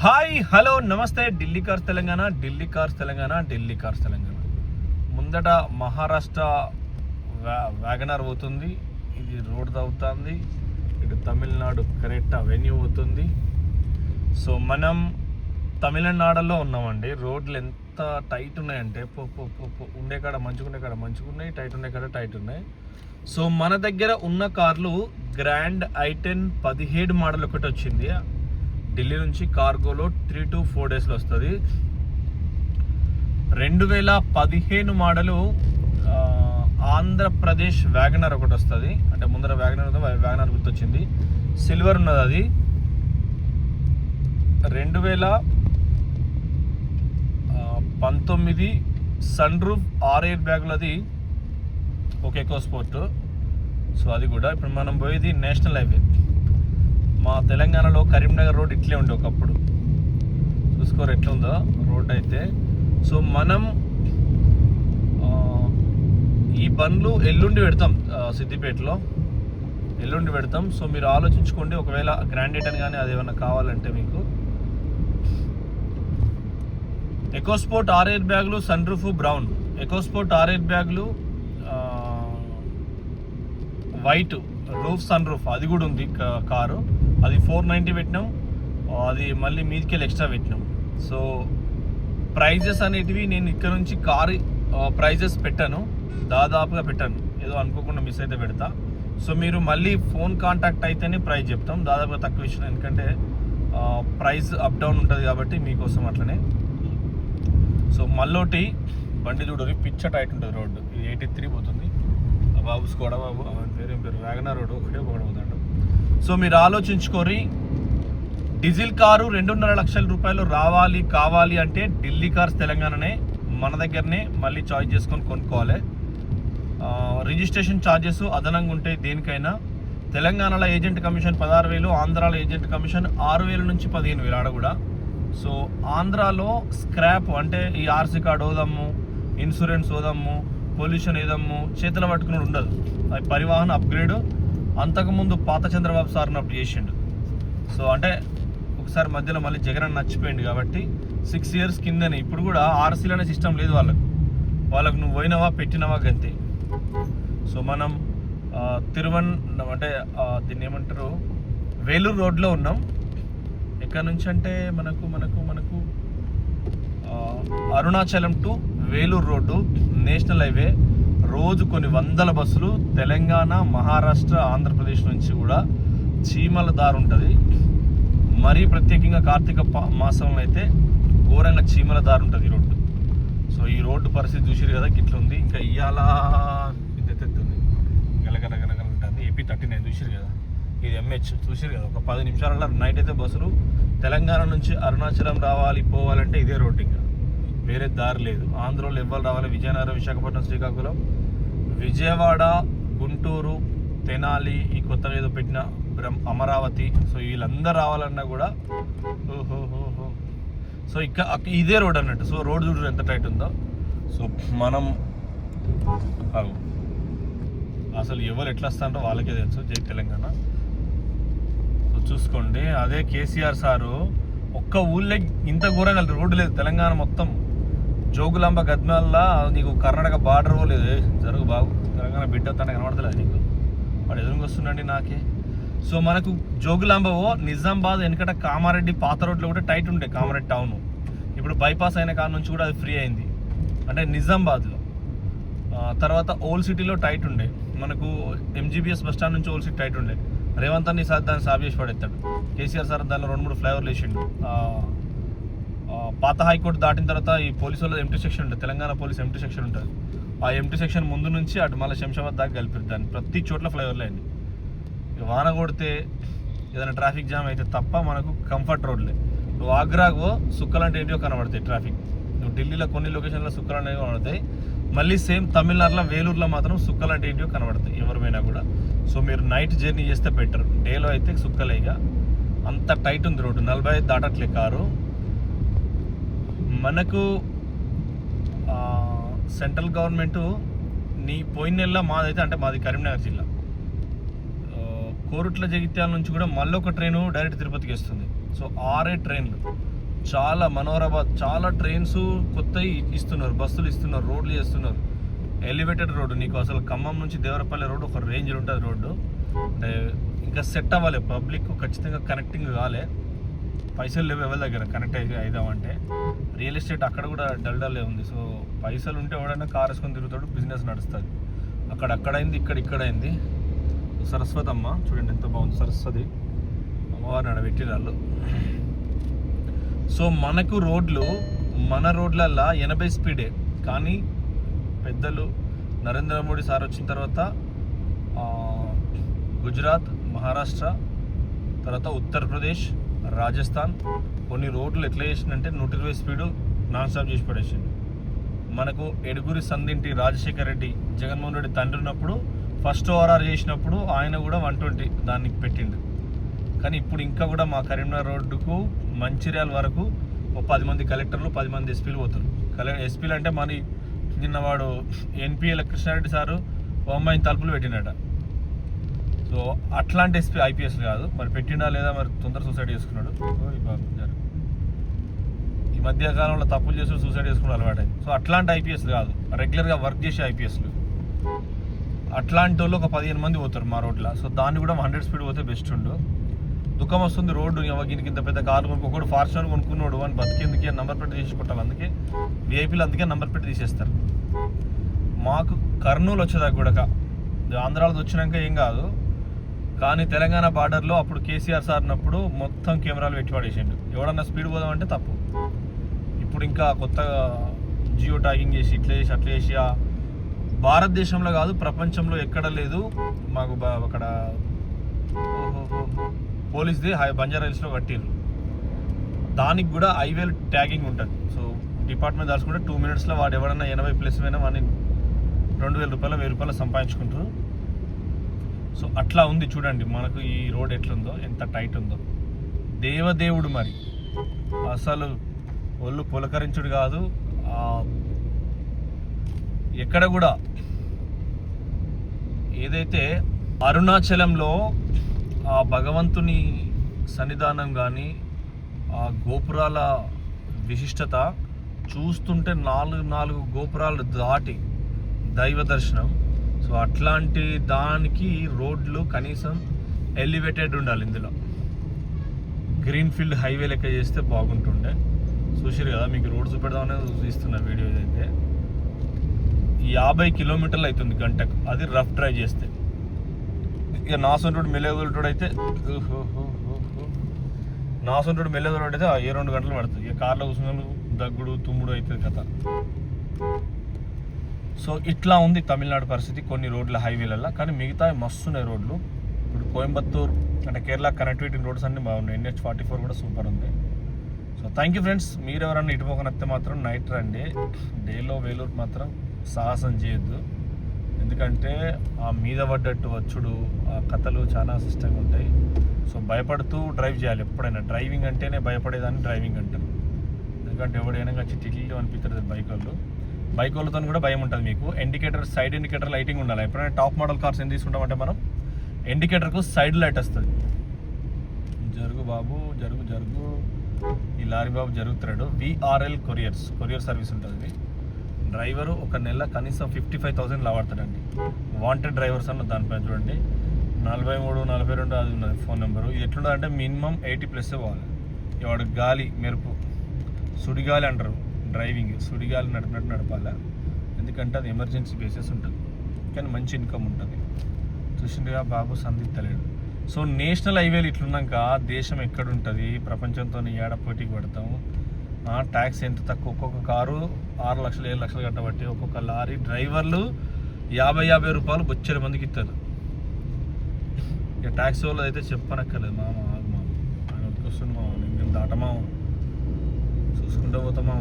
Hi hello నమస్తే. Delhi cars Telangana, Delhi cars Telangana, Delhi cars Telangana. ముందట Maharashtra Wagon R పోతుంది, ఇది రోడ్ అవుతుంది. ఇటు తమిళనాడు కరెక్ట్ అవెన్యూ అవుతుంది. సో మనం తమిళనాడులో ఉన్నామండి. రోడ్లు ఎంత టైట్ ఉన్నాయంటే ఉండే కాడ మంచిగుండే కాడ మంచిగున్నాయి, టైట్ ఉండే కాడ టైట్ ఉన్నాయి. సో మన దగ్గర ఉన్న కార్లు గ్రాండ్ i10 17 మోడల్ ఒకటి వచ్చింది ఢిల్లీ నుంచి. కార్గోలో 3 to 4 డేస్లో వస్తుంది. 2015 మోడలు ఆంధ్రప్రదేశ్ వ్యాగనర్ ఒకటి వస్తుంది. అంటే ముందర వ్యాగనర్ గుర్తొచ్చింది, సిల్వర్ ఉన్నది. అది 2019 సన్ రూఫ్ 6 ఎయిర్ బ్యాగులది ఒక ఎకో స్పోర్ట్. సో అది కూడా ఇప్పుడు మనం పోయేది నేషనల్ హైవే. మా తెలంగాణలో కరీంనగర్ రోడ్ ఇట్లే ఉండే ఒకప్పుడు. చూసుకోరు ఎట్లా ఉందో రోడ్ అయితే. సో మనం ఈ బండ్లు ఎల్లుండి పెడతాం, సిద్దిపేటలో ఎల్లుండి పెడతాం. సో మీరు ఆలోచించుకోండి, ఒకవేళ గ్రాండ్ ఐటన్ కానీ అది ఏమన్నా కావాలంటే మీకు. ఎకోస్పోర్ట్ 6 ఎయిర్ బ్యాగులు, sun roof brown. EcoSport 6 air బ్యాగులు వైట్, రూఫ్ సన్ రూఫ్ అది కూడా ఉంది కారు. అది 490 పెట్టినాం, అది మళ్ళీ మీదికెళ్ళి ఎక్స్ట్రా పెట్టినాం. సో ప్రైజెస్ అనేటివి నేను ఇక్కడ నుంచి కారు ప్రైజెస్ పెట్టాను, దాదాపుగా పెట్టాను, ఏదో అనుకోకుండా మిస్ అయితే పెడతా. సో మీరు మళ్ళీ ఫోన్ కాంటాక్ట్ అయితేనే ప్రైస్ చెప్తాం, దాదాపుగా తక్కువ ఇచ్చిన, ఎందుకంటే ప్రైస్ అప్ డౌన్ ఉంటుంది కాబట్టి మీకోసం అట్లనే. సో మళ్ళోటి బండి చూడరు, పిచ్చ టైట్ ఉంటుంది రోడ్డు. ఇది 83 పోతుంది. బాబు స్కోడా బాబు, అవన్ పేరు వ్యాగనర్ రోడ్డు ఒకటే పోతాడు. సో మీరు ఆలోచించుకోరి, డీజిల్ కారు 2.5 లక్షల రూపాయలు రావాలి కావాలి అంటే ఢిల్లీ కార్స్ తెలంగాణనే, మన దగ్గరనే మళ్ళీ చాయిస్ చేసుకొని కొనుక్కోవాలి. రిజిస్ట్రేషన్ ఛార్జెస్ అదనంగా ఉంటాయి దేనికైనా. తెలంగాణలో ఏజెంట్ కమిషన్ 16,000, ఆంధ్రాలో ఏజెంట్ కమిషన్ 6,000 నుంచి 15,000 ఆడ కూడా. సో ఆంధ్రాలో స్క్రాప్ అంటే ఈ ఆర్సీ కార్డు ఓదమ్ము, ఇన్సూరెన్స్ ఓదమ్ము, పొల్యూషన్ ఏదమ్ము చేతులు పట్టుకుని ఉండదు. అది పరివాహన్ అప్గ్రేడ్. అంతకుముందు పాత చంద్రబాబు సార్ అప్పుడు చేసిండు. సో అంటే ఒకసారి మధ్యలో మళ్ళీ జగన్ నచ్చిపోయింది కాబట్టి 6 years కిందనే. ఇప్పుడు కూడా ఆర్సీలు అనే సిస్టమ్ లేదు వాళ్ళకు నువ్వు పోయినావా పెట్టినావా గంతే. సో మనం అంటే దీన్ని ఏమంటారు, వేలూరు రోడ్లో ఉన్నాం. ఎక్కడి నుంచి అంటే మనకు Arunachalam to Vellore road national highway. రోజు కొన్ని వందల బస్సులు తెలంగాణ, మహారాష్ట్ర, ఆంధ్రప్రదేశ్ నుంచి కూడా చీమల దారి ఉంటుంది. మరీ ప్రత్యేకంగా కార్తీక మాసంలో అయితే ఘోరంగా చీమల దారి ఉంటుంది ఈ రోడ్డు. సో ఈ రోడ్డు పరిస్థితి చూసిరు కదా గిట్ల ఉంది. ఇంకా ఇవాళ ఎత్తుంది గలగలగలగల ఉంటుంది. AP 39 చూసిరు కదా, ఇది MH చూసిరు కదా. ఒక 10 నిమిషాలలో నైట్ అయితే బస్సులు తెలంగాణ నుంచి అరుణాచలం రావాలి పోవాలంటే ఇదే రోడ్డు, ఇంకా వేరే దారి లేదు. ఆంధ్రలో ఎవ్వరు రావాలి, విజయనగరం, విశాఖపట్నం, శ్రీకాకుళం, విజయవాడ, గుంటూరు, తెనాలి, ఈ కొత్తగా ఏదో పెట్టిన అమరావతి. సో వీళ్ళందరూ రావాలన్నా కూడా ఓహోహోహో. సో ఇదే రోడ్ అన్నట్టు. సో రోడ్ చూడు ఎంత టైట్ ఉందో. సో మనం అసలు ఎవరు ఎట్లా వస్తారంటో వాళ్ళకే తెలుసు. జై తెలంగాణ. సో చూసుకోండి, అదే కేసీఆర్ సారు ఒక్క ఊళ్ళో ఇంత ఘోరంగా రోడ్డు లేదు తెలంగాణ మొత్తం. జోగులాంబ గద్వాల్లా నీకు కర్ణాటక బార్డర్ లేదు. జరుగు బాబు, తెలంగాణ బిడ్డ తన కనబడతలేదు నీకు, వాడు ఎదురుగా వస్తుండండి నాకే. సో మనకు జోగులాంబవో నిజామాబాద్ వెనకట కామారెడ్డి పాత రోడ్లో కూడా టైట్ ఉండే, కామారెడ్డి టౌన్. ఇప్పుడు బైపాస్ అయిన కాడ నుంచి కూడా అది ఫ్రీ అయింది, అంటే నిజామాబాద్లో. తర్వాత ఓల్డ్ సిటీలో టైట్ ఉండే, మనకు MGBS బస్ స్టాండ్ నుంచి ఓల్డ్ సిటీ టైట్ ఉండే. రేవంత్ అన్ని సార్ దాన్ని సాఫ్ చేసి పడేస్తాడు. కేసీఆర్ సార్ దానిలో 2-3 ఫ్లైఓవర్లు వేసిండు. పాత హైకోర్టు దాటిన తర్వాత ఈ పోలీసు వాళ్ళ ఎంటీ సెక్షన్ ఉంటుంది, తెలంగాణ పోలీస్ ఎంటీ సెక్షన్ ఉంటుంది. ఆ ఎంటీ సెక్షన్ ముందు నుంచి అటు మళ్ళీ శంషాబాద్ దాకా కలిపి దాన్ని ప్రతి చోట్ల ఫ్లైఓవర్లు అయింది. వాన కొడితే ఏదైనా ట్రాఫిక్ జామ్ అయితే తప్ప మనకు కంఫర్ట్ రోడ్లే. నువ్వు ఆగ్రాకు సుక్కలంటే ఏంటో కనబడతాయి ట్రాఫిక్. నువ్వు ఢిల్లీలో కొన్ని లొకేషన్లో సుక్కలు అనేవి కనబడతాయి. మళ్ళీ సేమ్ తమిళనాడులో వేలూరులో మాత్రం సుక్కలంటే ఏంటో కనబడతాయి ఎవరిమైనా కూడా. సో మీరు నైట్ జర్నీ చేస్తే బెటర్, డేలో అయితే సుక్కలేగా. అంత టైట్ ఉంది రోడ్డు, 45 దాటట్లే కారు. మనకు సెంట్రల్ గవర్నమెంట్ పోయిన నెల మాదైతే, అంటే మాది కరీంనగర్ జిల్లా, కోరుట్ల జగిత్యాల నుంచి కూడా మళ్ళీ ఒక ట్రైను డైరెక్ట్ తిరుపతికి వస్తుంది. సో 6 ట్రైన్లు, చాలా మనోహరాబాద్ చాలా ట్రైన్స్ కొత్తవి ఇస్తున్నారు, బస్సులు ఇస్తున్నారు, రోడ్లు చేస్తున్నారు. ఎలివేటెడ్ రోడ్డు, నీకు అసలు ఖమ్మం నుంచి దేవరపల్లి రోడ్డు ఒక రేంజ్ ఉంటుంది రోడ్డు. అంటే ఇంకా సెట్ అవ్వాలి, పబ్లిక్ ఖచ్చితంగా కనెక్టింగ్ కాలే, పైసలు లేవు ఎవరి దగ్గర కనెక్ట్ అయిదామంటే. రియల్ ఎస్టేట్ అక్కడ కూడా డల్డల్లే ఉంది. సో పైసలు ఉంటే ఎవడైనా కార్ వేసుకొని తిరుగుతాడు, బిజినెస్ నడుస్తుంది. అక్కడైంది, ఇక్కడైంది. సరస్వతి అమ్మ చూడండి ఎంత బాగుంది, సరస్వతి అమ్మవారిని అడబెట్టిరాళ్ళు. సో మనకు రోడ్లు, మన రోడ్లల్లో 80 స్పీడే, కానీ పెద్దలు నరేంద్ర మోడీ సార్ వచ్చిన తర్వాత గుజరాత్, మహారాష్ట్ర, తర్వాత ఉత్తరప్రదేశ్, రాజస్థాన్ కొన్ని రోడ్లు ఎట్లా చేసిందంటే 120 స్పీడు నాన్ స్టాప్ చేసి పడేసిండు. మనకు ఎడుగురి సందింటి రాజశేఖర రెడ్డి, జగన్మోహన్ రెడ్డి తండ్రి ఉన్నప్పుడు ఫస్ట్ ఓఆర్ఆర్ చేసినప్పుడు ఆయన కూడా 120 దానికి పెట్టిండు. కానీ ఇప్పుడు ఇంకా కూడా మా కరీంనగర్ రోడ్డుకు మంచిర్యాల వరకు 10 మంది కలెక్టర్లు, 10 మంది ఎస్పీలు పోతారు. ఎస్పీలు అంటే మరి నిన్నవాడు ఎన్పిఎల్ కృష్ణారెడ్డి సారు అమ్మాయిని తలుపులు పెట్టినట. సో అట్లాంటి ఎస్పీ ఐపీఎస్ కాదు, మరి పెట్టిండా లేదా, మరి తొందర సూసైడ్ చేసుకున్నాడు. ఈ మధ్య కాలంలో తప్పులు చేసి సూసైడ్ చేసుకుని అలవాటైంది. సో అట్లాంటి ఐపీఎస్ కాదు, రెగ్యులర్గా వర్క్ చేసే ఐపీఎస్లు. అట్లాంటి వాళ్ళు ఒక 15 మంది పోతారు మా రోడ్లో. సో దాన్ని కూడా 100 స్పీడ్ పోతే బెస్ట్ ఉండు. దుఃఖం వస్తుంది, రోడ్డు దీనికి ఇంత పెద్ద కార్లు ఒకటి ఫార్చునర్ కొనుక్కున్నాడు అని బతికేందుకే నంబర్ ప్లేట్ తీసి కొట్టాలి. అందుకే విఐపీలు అందుకే నంబర్ ప్లేట్ తీసేస్తారు. మాకు కర్నూలు వచ్చేదాకా కూడా ఆంధ్రాలో వచ్చినాక ఏం కాదు, కానీ తెలంగాణ బార్డర్లో అప్పుడు కేసీఆర్ సార్ ఉన్నప్పుడు మొత్తం కెమెరాలు పెట్టి పడేసిండు. ఎవడన్నా స్పీడ్ పోదామంటే తప్పు. ఇప్పుడు ఇంకా కొత్తగా జియో ట్యాగింగ్ చేసి ఇట్లా చేసి అట్లా చేసి భారతదేశంలో కాదు ప్రపంచంలో ఎక్కడ లేదు. మాకు అక్కడ పోలీస్ది బంజారా హిల్స్లో కట్టిర్రు, దానికి కూడా హైవేలు ట్యాగింగ్ ఉంటుంది. సో డిపార్ట్మెంట్ దాచుకుంటే 2 మినిట్స్లో వాడు ఎవడన్నా 80+ అయినా వాడిని 2000 రూపాయలు 1000 రూపాయలు సంపాదించుకుంటారు. సో అట్లా ఉంది చూడండి మనకు ఈ రోడ్ ఎట్లుందో, ఎంత టైట్ ఉందో. దేవదేవుడు మరి అసలు ఒళ్ళు పులకరించుడు కాదు. ఎక్కడ కూడా ఏదైతే అరుణాచలంలో ఆ భగవంతుని సన్నిధానం కానీ ఆ గోపురాల విశిష్టత చూస్తుంటే 4 గోపురాలు దాటి దైవ దర్శనం. సో అట్లాంటి దానికి రోడ్లు కనీసం ఎలివేటెడ్ ఉండాలి. ఇందులో గ్రీన్ఫీల్డ్ హైవే లెక్క చేస్తే బాగుంటుండే. చూసారు కదా, మీకు రోడ్ చూపెడదామనే చూస్తున్న వీడియో అయితే 50 కిలోమీటర్లు అవుతుంది గంటకు, అది రఫ్ డ్రైవ్ చేస్తే. ఇక నాసంటుడు మెల్లెదోడు అయితే మెల్లెదోడు అయితే 2 గంటలు పడుతుంది. ఇక కార్లో కూర్చున్న దగ్గుడు తుమ్ముడు అవుతుంది కథ. సో ఇట్లా ఉంది తమిళనాడు పరిస్థితి కొన్ని రోడ్ల హైవేలలో. కానీ మిగతా మస్తున్నాయి రోడ్లు. ఇప్పుడు కోయంబత్తూర్ అంటే కేరళ కనెక్టివిటీ రోడ్స్ అన్నీ బాగున్నాయి. NH44 కూడా సూపర్ ఉంది. So thank you friends. మీరు ఎవరన్నా ఇటుపోకనొస్తే మాత్రం నైట్ రండి. డేలో వేలూరు మాత్రం సాహసం చేయొద్దు, ఎందుకంటే ఆ మీద పడ్డట్టు వచ్చుడు ఆ కథలు చాలా సిస్టంగా ఉంటాయి. సో భయపడుతూ డ్రైవ్ చేయాలి ఎప్పుడైనా. డ్రైవింగ్ అంటేనే భయపడేదాన్ని డ్రైవింగ్ అంటారు. ఎందుకంటే ఎవడైనా చిటిలు అనిపిస్తుంది బైక్ వాళ్ళతో కూడా భయం ఉంటుంది మీకు. ఇండికేటర్, సైడ్ ఇండికేటర్ లైటింగ్ ఉండాలి. ఎప్పుడైనా టాప్ మోడల్ కార్స్ ఏం తీసుకుంటామంటే మనం ఇండికేటర్కు సైడ్ లైట్ వస్తుంది. జరుగు బాబు జరుగు. ఈ లారీ బాబు జరుగుతున్నాడు. VRL కొరియర్ సర్వీస్ ఉంటుంది. డ్రైవరు ఒక నెల కనీసం 55,000 లావాడతాడండి. వాంటెడ్ డ్రైవర్స్ అన్న దానిపైన చూడండి 43, 42 అది ఉన్నది ఫోన్ నెంబరు. ఇది ఎట్లుంటుందంటే మినిమం 80+ పోవాలి. వాడు గాలి మెరుపు సుడిగాలి అంటారు డ్రైవింగ్, సుడిగాలి నడిపినట్టు నడపాలి. ఎందుకంటే అది ఎమర్జెన్సీ బేసెస్ ఉంటుంది, కానీ మంచి ఇన్కమ్ ఉంటుంది. చూసిండుగా బాబు సందిత్తలేడు. సో నేషనల్ హైవేలు ఇట్లున్నాక దేశం ఎక్కడుంటుంది? ప్రపంచంతో ఏడ పోటీకి పడతాము. ట్యాక్స్ ఎంత తక్కువ, ఒక్కొక్క కారు 6 లక్షలు 7 లక్షలు కట్టబట్టి ఒక్కొక్క లారీ డ్రైవర్లు 50 రూపాయలు బొచ్చెడు మందికి ఇస్తారు. ఇక ట్యాక్స్ వాళ్ళు అయితే చెప్పనక్కర్లేదు. మామ ఆయన వస్తుంది మామ, నేను దాటమా చూసుకుంటూ పోతామా.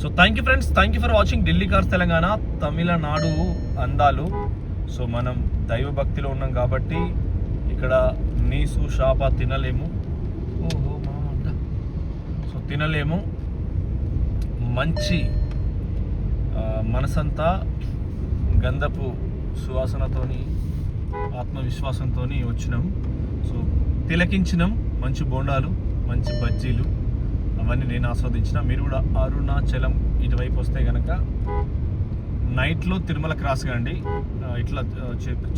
So thank you friends, thank you for watching Delhi cars Telangana. Tamil Nadu అందాలు. సో మనం దైవ భక్తిలో ఉన్నాం కాబట్టి ఇక్కడ నీసు షాప తినలేము. ఓహో మామంట. సో తినలేము. మంచి మనసంతా గంధపు సువాసనతోని ఆత్మవిశ్వాసంతో వచ్చినాం. సో తిలకించినాం, మంచి బోండాలు, మంచి బజ్జీలు అవన్నీ నేను ఆస్వాదించిన. మీరు కూడా అరుణాచలం ఇటువైపు వస్తే కనుక నైట్లో తిరుమల క్రాస్ కండి. ఇట్లా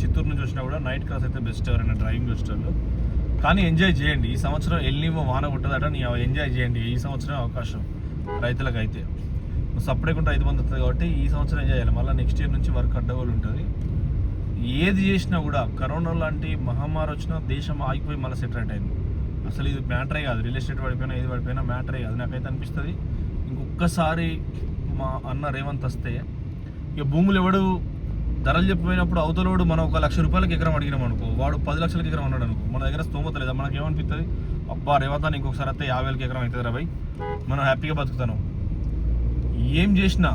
చిత్తూరు నుంచి వచ్చినా కూడా నైట్ క్రాస్ అయితే బెస్ట్ ఎవరైనా డ్రైవింగ్ చేసేటోళ్ళు. కానీ ఎంజాయ్ చేయండి. ఈ సంవత్సరం ఎల్లిమో వాన కొట్టదట, నీ ఎంజాయ్ చేయండి. ఈ సంవత్సరం అవకాశం రైతులకు అయితే సపరేట్ రైతు బంధు వస్తుంది కాబట్టి ఈ సంవత్సరం ఎంజాయ్ చేయాలి. మళ్ళీ నెక్స్ట్ ఇయర్ నుంచి వర్క్ అడ్డగోలు ఉంటుంది. ఏది చేసినా కూడా కరోనా లాంటి మహమ్మారి వచ్చినా దేశం ఆగిపోయి మళ్ళీ సెటరేట్ అయింది. అసలు ఇది మ్యాటరే కాదు. రియల్ ఎస్టేట్ పడిపోయినా ఏది పడిపోయినా మ్యాటరే కాదు. నాకైతే అనిపిస్తుంది ఇంకొకసారి మా అన్న రేవంత్ వస్తే ఇక భూములు ఎవడు ధరలు చెప్పిపోయినప్పుడు అవతలోడు మనం 1 లక్ష రూపాయలకి ఎకరం అడిగినాం అనుకో, వాడు 10 లక్షలకి ఎకరం అన్నాడు అనుకో, మన దగ్గర స్తోమత లేదా, మనకి ఏమనిపిస్తుంది, అబ్బా రేవంత్ అని ఇంకొకసారి వస్తే 50,000కి ఎకరం అవుతుంది రా భయ్, మనం హ్యాపీగా బతుకుతాను. ఏం చేసినా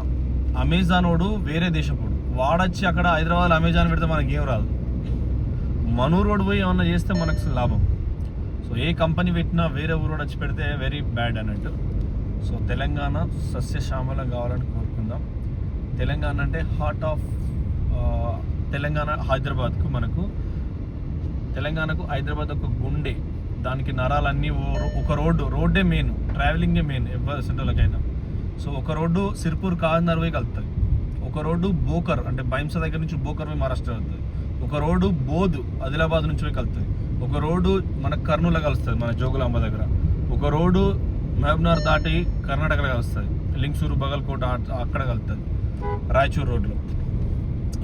అమెజాన్ వాడు వేరే దేశపోడు, వాడొచ్చి అక్కడ హైదరాబాద్ అమెజాన్ పెడితే మనకి ఏం రాదు. మనూరు రోడ్ పోయి ఏమన్నా చేస్తే మనకు లాభం. సో ఏ కంపెనీ పెట్టినా వేరే ఊరు వచ్చి పెడితే వెరీ బ్యాడ్ అన్నట్టు. సో తెలంగాణ సస్యశ్యామలం కావాలని కోరుకుందాం. తెలంగాణ అంటే హార్ట్ ఆఫ్ తెలంగాణ హైదరాబాద్కు, మనకు తెలంగాణకు హైదరాబాద్ ఒక గుండె. దానికి నరాలన్నీ ఒక రోడ్డే మెయిన్, ట్రావెలింగే మెయిన్ ఎవరి సెంటర్లకైనా. సో ఒక రోడ్డు సిర్పూర్ కాకినాడ పోయి కలుపుతుంది, ఒక రోడ్డు బోకర్ అంటే బైంస దగ్గర నుంచి బోకర్ పోయి మహారాష్ట్ర వెళ్తుంది, ఒక రోడ్డు బోధ్ ఆదిలాబాద్ నుంచి పోయి కలుపుతుంది, ఒక రోడ్డు మన కర్నూలులో కలుస్తుంది మన జోగులాంబ దగ్గర, ఒక రోడ్డు మహబూబ్నగర్ దాటి కర్ణాటకలో కలుస్తుంది, లింగసూరు బగల్కోట అక్కడ కలుస్తుంది రాయచూరు రోడ్లో.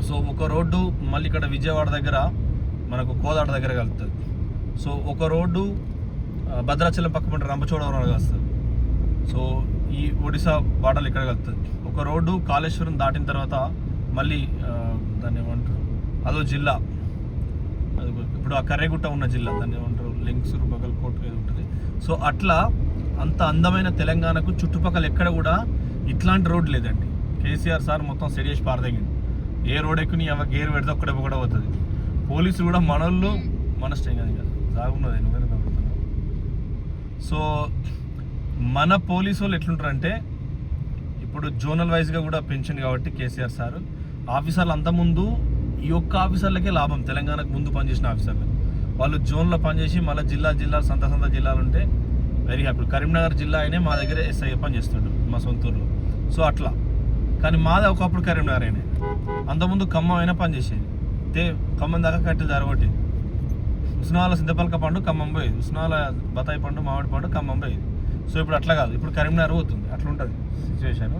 సో ఒక రోడ్డు మళ్ళీ ఇక్కడ విజయవాడ దగ్గర మనకు కోదాడ దగ్గర కలుపుతుంది. సో ఒక రోడ్డు భద్రాచలం పక్కన రంపచోడవరం కలుస్తుంది. సో ఈ ఒడిశా బార్డర్లు ఇక్కడ కలుపుతుంది. ఒక రోడ్డు కాళేశ్వరం దాటిన తర్వాత మళ్ళీ దాన్ని ఏమంటారు, అదో జిల్లా, అది ఇప్పుడు ఆ కర్రేగుట్ట ఉన్న జిల్లా, దాన్ని ఏమంటారు లింగసూరు బగల్కోట ఏది ఉంటుంది. సో అట్లా అంత అందమైన తెలంగాణకు చుట్టుపక్కల ఎక్కడ కూడా ఇట్లాంటి రోడ్ లేదండి. కేసీఆర్ సార్ మొత్తం సెట్ చేసి పారదగింది. ఏ రోడ్ ఎక్కుని అవ గేర్ పెడితే ఒక్కడే కూడా పోతుంది. పోలీసులు కూడా మనోళ్ళు మన స్టేజ్ అది కాదు సాగున్నది నువ్వేనా తగ్గుతున్నావు. సో మన పోలీసు వాళ్ళు ఎట్లుంటారంటే ఇప్పుడు జోనల్ వైజ్గా కూడా పెంచింది కాబట్టి కేసీఆర్ సార్ ఆఫీసర్లు అంతకుముందు ఈ ఒక్క ఆఫీసర్లకే లాభం. తెలంగాణకు ముందు పనిచేసిన ఆఫీసర్లు వాళ్ళు జోన్లో పనిచేసి మళ్ళీ జిల్లాలు సంత జిల్లాలు ఉంటే వెరీ హ్యాపీ. కరీంనగర్ జిల్లా అయినే మా దగ్గర ఎస్ఐ పనిచేస్తుండ్రు మా సొంతూరులో. సో అట్లా కానీ మాది ఒకప్పుడు కరీంనగర్ అయినా, అంతకుముందు ఖమ్మం అయినా పనిచేసేది. ఖమ్మం దాకా కట్టెలు జరగొట్టేది. ఉస్నాల సిద్ధపలక పండు ఖమ్మం పోయేది, ఉస్నాల బతాయి పండు మామిడి పండు ఖమ్మం పోయేది. సో ఇప్పుడు అట్లా కాదు, ఇప్పుడు కరీంనగర్ పోతుంది. అట్లా ఉంటుంది సిచ్యువేషన్.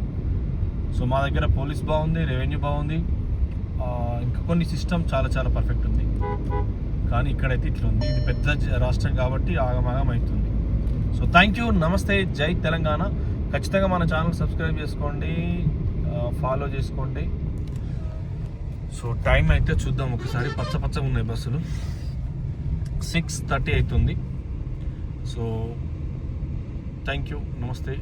సో మా దగ్గర పోలీస్ బాగుంది, రెవెన్యూ బాగుంది, ఇంకా కొన్ని సిస్టమ్ చాలా పర్ఫెక్ట్ ఉంది. కానీ ఇక్కడైతే ఇట్లా ఉంది. ఇది పెద్ద రాష్ట్రం కాబట్టి ఆగమాగం అవుతుంది. సో థ్యాంక్ యూ, నమస్తే, జై తెలంగాణ. ఖచ్చితంగా మన ఛానల్ సబ్స్క్రైబ్ చేసుకోండి, ఫాలో చేసుకోండి. సో టైం అయితే చూద్దాం ఒకసారి. పచ్చగా ఉన్నాయి బస్సులు. 6:30 అవుతుంది. సో థ్యాంక్ యూ, నమస్తే.